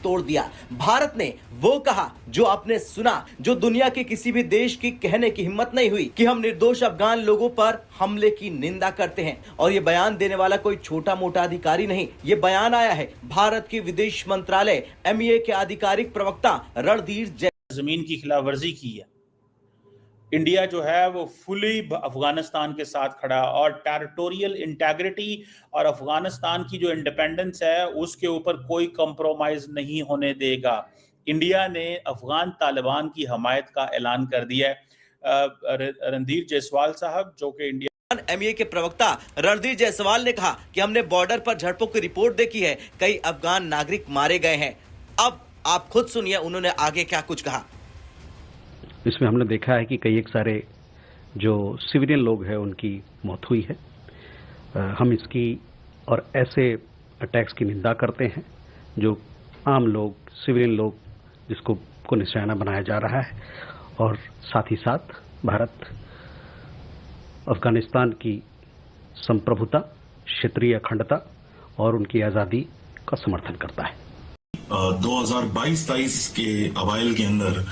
तोड़ दिया। भारत ने वो कहा जो आपने सुना, जो दुनिया के किसी भी देश की कहने की हिम्मत नहीं हुई कि हम निर्दोष अफगान लोगों पर हमले की निंदा करते हैं। और ये बयान देने वाला कोई छोटा मोटा अधिकारी नहीं, ये बयान आया है भारत के विदेश मंत्रालय MEA के आधिकारिक प्रवक्ता रणधीर जमीन की खिलाफ वर्जी की है। इंडिया जो है वो फुली अफगानिस्तान के साथ खड़ा और टेरिटोरियल इंटेग्रिटी और अफगानिस्तान की जो इंडिपेंडेंस है उसके ऊपर कोई कॉम्प्रोमाइज नहीं होने देगा। इंडिया ने अफगान तालिबान की हमायत का ऐलान कर दिया है। रणधीर जायसवाल साहब जो कि इंडिया MEA के प्रवक्ता रणधीर जायसवाल ने कहा कि हमने बॉर्डर पर झड़पों की रिपोर्ट देखी है, कई अफगान नागरिक मारे गए हैं। अब आप खुद सुनिए उन्होंने आगे क्या कुछ कहा। इसमें हमने देखा है कि कई एक सारे जो सिविलियन लोग हैं उनकी मौत हुई है। हम इसकी और ऐसे अटैक्स की निंदा करते हैं जो आम लोग, सिविलियन लोग जिसको को निशाना बनाया जा रहा है, और साथ ही साथ भारत अफगानिस्तान की संप्रभुता, क्षेत्रीय अखंडता और उनकी आज़ादी का समर्थन करता है। 2022-23 के अवाइल के अंदर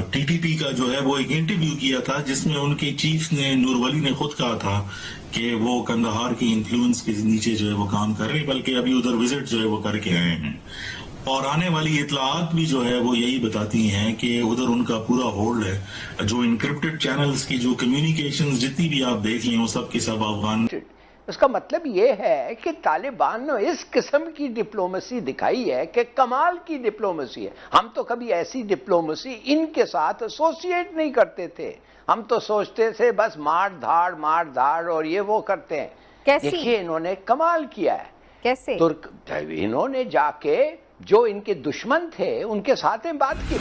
TTP का जो है वो एक इंटरव्यू किया था जिसमें उनके चीफ ने, नूरवली ने खुद कहा था कि वो कंदहार की इन्फ्लुएंस के नीचे जो है वो काम कर रहे हैं, बल्कि अभी उधर विजिट जो है वो करके आए हैं। और आने वाली इतलात भी जो है वो यही बताती हैं कि उधर उनका पूरा होल्ड है। जो इनक्रिप्टेड चैनल्स की जो कम्युनिकेशंस जितनी भी आप देख लें वो सब के सब अफगान। उसका मतलब ये है कि तालिबान ने इस किस्म की डिप्लोमेसी दिखाई है कि कमाल की डिप्लोमेसी है। हम तो कभी ऐसी डिप्लोमेसी इनके साथ एसोसिएट नहीं करते थे। हम तो सोचते थे बस मार धाड़ और ये वो करते हैं। देखिए इन्होंने कमाल किया है। कैसे? तुर्क इन्होंने जाके जो इनके दुश्मन थे उनके साथ में बात की।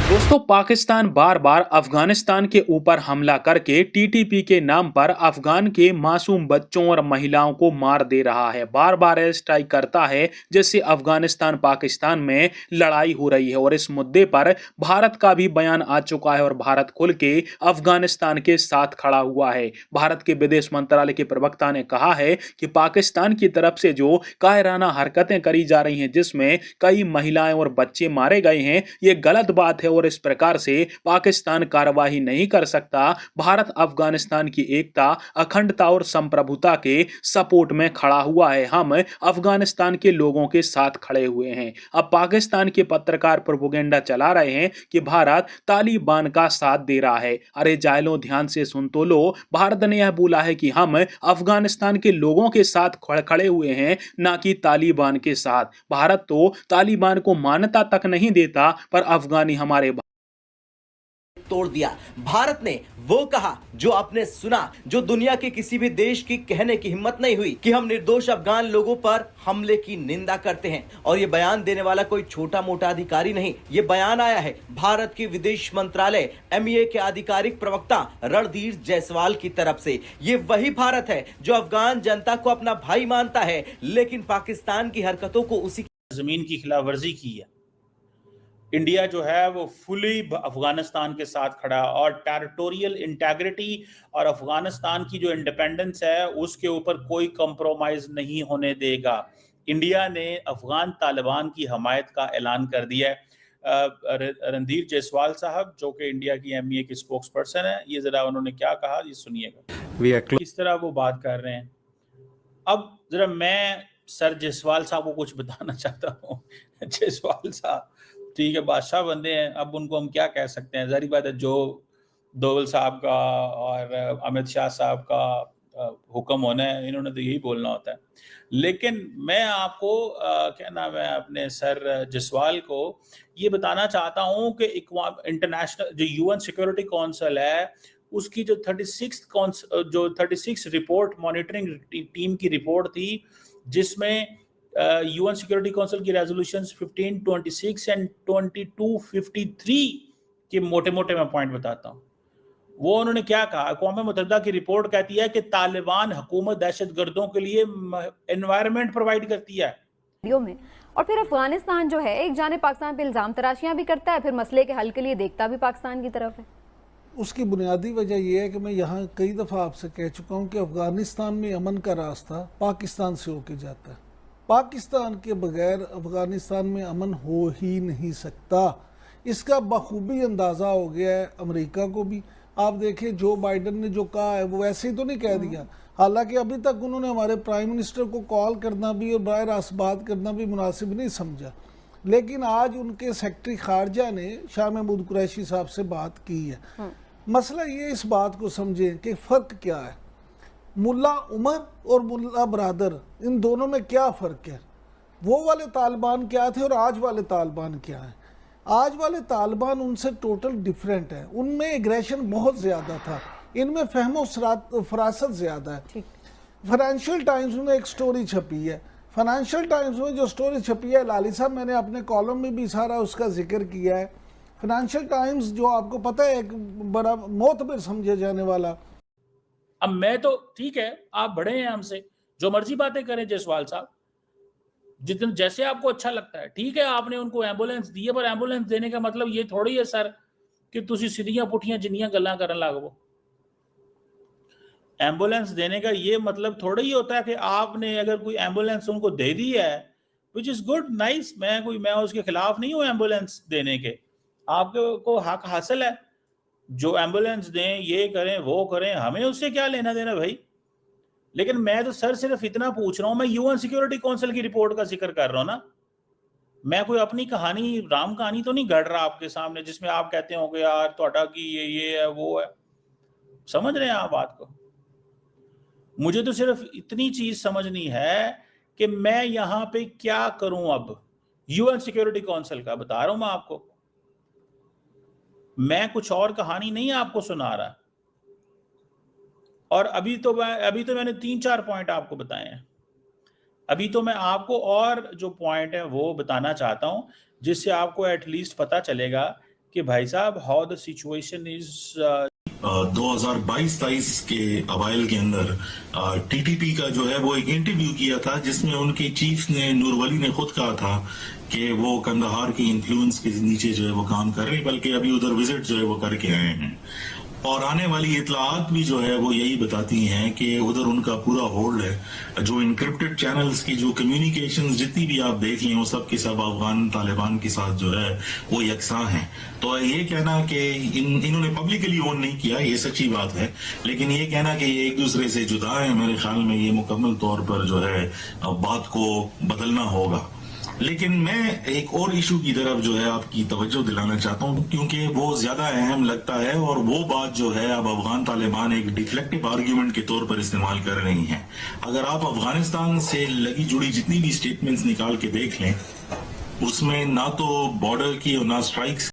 दोस्तों, पाकिस्तान बार बार अफगानिस्तान के ऊपर हमला करके TTP के नाम पर अफगान के मासूम बच्चों और महिलाओं को मार दे रहा है। बार बार एयर स्ट्राइक करता है जैसे अफगानिस्तान पाकिस्तान में लड़ाई हो रही है। और इस मुद्दे पर भारत का भी बयान आ चुका है और भारत खुल के अफगानिस्तान के साथ खड़ा हुआ है। भारत के विदेश मंत्रालय के प्रवक्ता ने कहा है कि पाकिस्तान की तरफ से जो कायराना हरकतें करी जा रही हैं, जिसमें कई महिलाएं और बच्चे मारे गए हैं, ये गलत बात है और इस प्रकार से पाकिस्तान कार्रवाई नहीं कर सकता। भारत अफगानिस्तान की एकता, अखंडता और संप्रभुता के सपोर्ट में खड़ा हुआ है। हम अफगानिस्तान के लोगों के साथ खड़े हुए हैं। अब पाकिस्तान के पत्रकार प्रोपेगेंडा चला रहे हैं कि भारत तालिबान का साथ दे रहा है। अरे जाहिलों, ध्यान से सुन तो लो। भारत ने यह बोला है कि हम अफगानिस्तान के लोगों के साथ खड़े हुए हैं, ना कि तालिबान के साथ। भारत तो तालिबान को मान्यता तक नहीं देता, पर अफगानी हमारे तोड़ दिया। भारत ने वो कहा जो आपने सुना, जो दुनिया के किसी भी देश की कहने की हिम्मत नहीं हुई कि हम निर्दोष अफगान लोगों पर हमले की निंदा करते हैं। और ये बयान देने वाला कोई छोटा मोटा अधिकारी नहीं, ये बयान आया है भारत के विदेश मंत्रालय MEA के आधिकारिक प्रवक्ता रणधीर जायसवाल की तरफ से। ये वही भारत है जो अफगान जनता को अपना भाई मानता है, लेकिन पाकिस्तान की हरकतों को उसी जमीन की खिलाफ वर्जी की है। इंडिया जो है वो फुली अफगानिस्तान के साथ खड़ा और टेरिटोरियल इंटेग्रिटी और अफगानिस्तान की जो इंडिपेंडेंस है उसके ऊपर कोई कॉम्प्रोमाइज नहीं होने देगा। इंडिया ने अफगान तालिबान की हमायत का ऐलान कर दिया है। रणधीर जायसवाल साहब जो कि इंडिया की MEA की स्पोक्स पर्सन है, ये जरा उन्होंने क्या कहा, ये सुनिएगा। किस तरह वो बात कर रहे हैं। अब जरा मैं सर जायसवाल साहब को कुछ बताना चाहता हूँ। जायसवाल साहब ठीक है, बादशाह बंदे हैं, अब उनको हम क्या कह सकते हैं। जारी बात है, जो दोवल साहब का और अमित शाह साहब का हुक्म होना है, इन्होंने तो यही बोलना होता है। लेकिन मैं आपको क्या नाम है, अपने सर जायसवाल को ये बताना चाहता हूँ कि इंटरनेशनल जो UN सिक्योरिटी काउंसिल है उसकी जो 36 रिपोर्ट, मॉनिटरिंग टीम की रिपोर्ट थी, जिसमें UN सिक्योरिटी काउंसिल की रेजोल्यूशंस 1526 एंड 2253 के मोटे मोटे मैं पॉइंट बताता हूँ। वो उन्होंने क्या कहा, अक़वाम मुत्तहिदा की रिपोर्ट कहती है कि तालिबान हुकूमत दहशतगर्दों के लिए एनवायरनमेंट प्रोवाइड करती है में। और फिर अफगानिस्तान जो है, एक जाने पाकिस्तान पे इल्जाम तराशियां भी करता है, फिर मसले के हल के लिए देखता भी पाकिस्तान की तरफ है। उसकी बुनियादी वजह यह है कि मैं यहाँ कई दफ़ा आपसे कह चुका हूँ कि अफगानिस्तान में अमन का रास्ता पाकिस्तान से होके जाता है। पाकिस्तान के बगैर अफगानिस्तान में अमन हो ही नहीं सकता। इसका बखूबी अंदाज़ा हो गया है अमेरिका को भी। आप देखें जो बाइडन ने जो कहा है वो वैसे ही तो नहीं कह दिया, हालांकि अभी तक उन्होंने हमारे प्राइम मिनिस्टर को कॉल करना भी और बाहर रास्त बात करना भी मुनासिब नहीं समझा, लेकिन आज उनके सेक्रेटरी खारजा ने शाह महमूद कुरैशी साहब से बात की है। मसला ये इस बात को समझें कि फ़र्क क्या है, मुल्ला उमर और मुल्ला बरादर, इन दोनों में क्या फ़र्क है। वो वाले तालिबान क्या थे और आज वाले तालिबान क्या हैं। आज वाले तालिबान उनसे टोटल डिफरेंट है, उनमें एग्रेशन बहुत ज़्यादा था, इनमें फहमो फरासत ज़्यादा है। फाइनेंशियल टाइम्स में एक स्टोरी छपी है, फाइनेंशियल टाइम्स में जो स्टोरी छपी है, लाली साहब मैंने अपने कॉलम में भी सारा उसका जिक्र किया है। फाइनेंशियल टाइम्स जो आपको पता है एक बड़ा मोतबर समझे जाने वाला। अब मैं तो ठीक है, आप बड़े हैं हमसे, जो मर्जी बातें करें जयसवाल साहब, जितने जैसे आपको अच्छा लगता है, ठीक है। आपने उनको एम्बुलेंस दी है, पर एम्बुलेंस देने का मतलब ये थोड़ी है सर कि तुसी सीधियां पुठियां जिन्नियां गल्लां करन लग पो। एम्बुलेंस देने का ये मतलब थोड़ा ही होता है कि आपने अगर कोई एम्बुलेंस उनको दे दी है, विच इज गुड नाइस, मैं उसके खिलाफ नहीं हूं एम्बुलेंस देने के, आपको हक हासिल है, जो एम्बुलेंस दें, ये करें वो करें, हमें उससे क्या लेना देना भाई। लेकिन मैं तो सर सिर्फ इतना पूछ रहा हूं, मैं यूएन सिक्योरिटी काउंसिल की रिपोर्ट का जिक्र कर रहा हूं ना, मैं कोई अपनी कहानी राम कहानी तो नहीं गढ़ रहा आपके सामने जिसमें आप कहते हो यार तोड़ा की ये है वो है। समझ रहे हैं आप बात को। मुझे तो सिर्फ इतनी चीज समझनी है कि मैं यहां पे क्या करूं। अब यूएन सिक्योरिटी काउंसिल का बता रहा हूं मैं आपको, मैं कुछ और कहानी नहीं आपको सुना रहा। और अभी तो मैंने 3-4 पॉइंट आपको बताए हैं। अभी तो मैं आपको और जो पॉइंट है वो बताना चाहता हूं, जिससे आपको एटलीस्ट पता चलेगा कि भाई साहब हाउ द सिचुएशन इज। 2022-23 के अवाइल के अंदर टीटीपी का जो है वो एक इंटरव्यू किया था, जिसमें उनके चीफ ने नूरवली ने खुद कहा था कि वो कंदहार की इन्फ्लुएंस के नीचे जो है वो काम कर रहे हैं, बल्कि अभी उधर विजिट जो है वो करके आए हैं। और आने वाली इतलात भी जो है वो यही बताती हैं कि उधर उनका पूरा होल्ड है। जो इनक्रिप्टेड चैनल्स की जो कम्युनिकेशंस जितनी भी आप देख लें वो सब के सब अफगान तालिबान के साथ जो है वो यकसां हैं। तो ये कहना कि इन्होंने पब्लिकली ओन नहीं किया, ये सच्ची बात है, लेकिन ये कहना कि ये एक दूसरे से जुदा है, मेरे ख्याल में ये मुकम्मल तौर पर जो है बात को बदलना होगा। लेकिन मैं एक और इशू की तरफ जो है आपकी तवज्जो दिलाना चाहता हूं, क्योंकि वो ज्यादा अहम लगता है और वो बात जो है अब अफगान तालिबान एक डिफ्लेक्टिव आर्ग्यूमेंट के तौर पर इस्तेमाल कर रही हैं। अगर आप अफगानिस्तान से लगी जुड़ी जितनी भी स्टेटमेंट्स निकाल के देख लें, उसमें ना तो बॉर्डर की और ना स्ट्राइक्स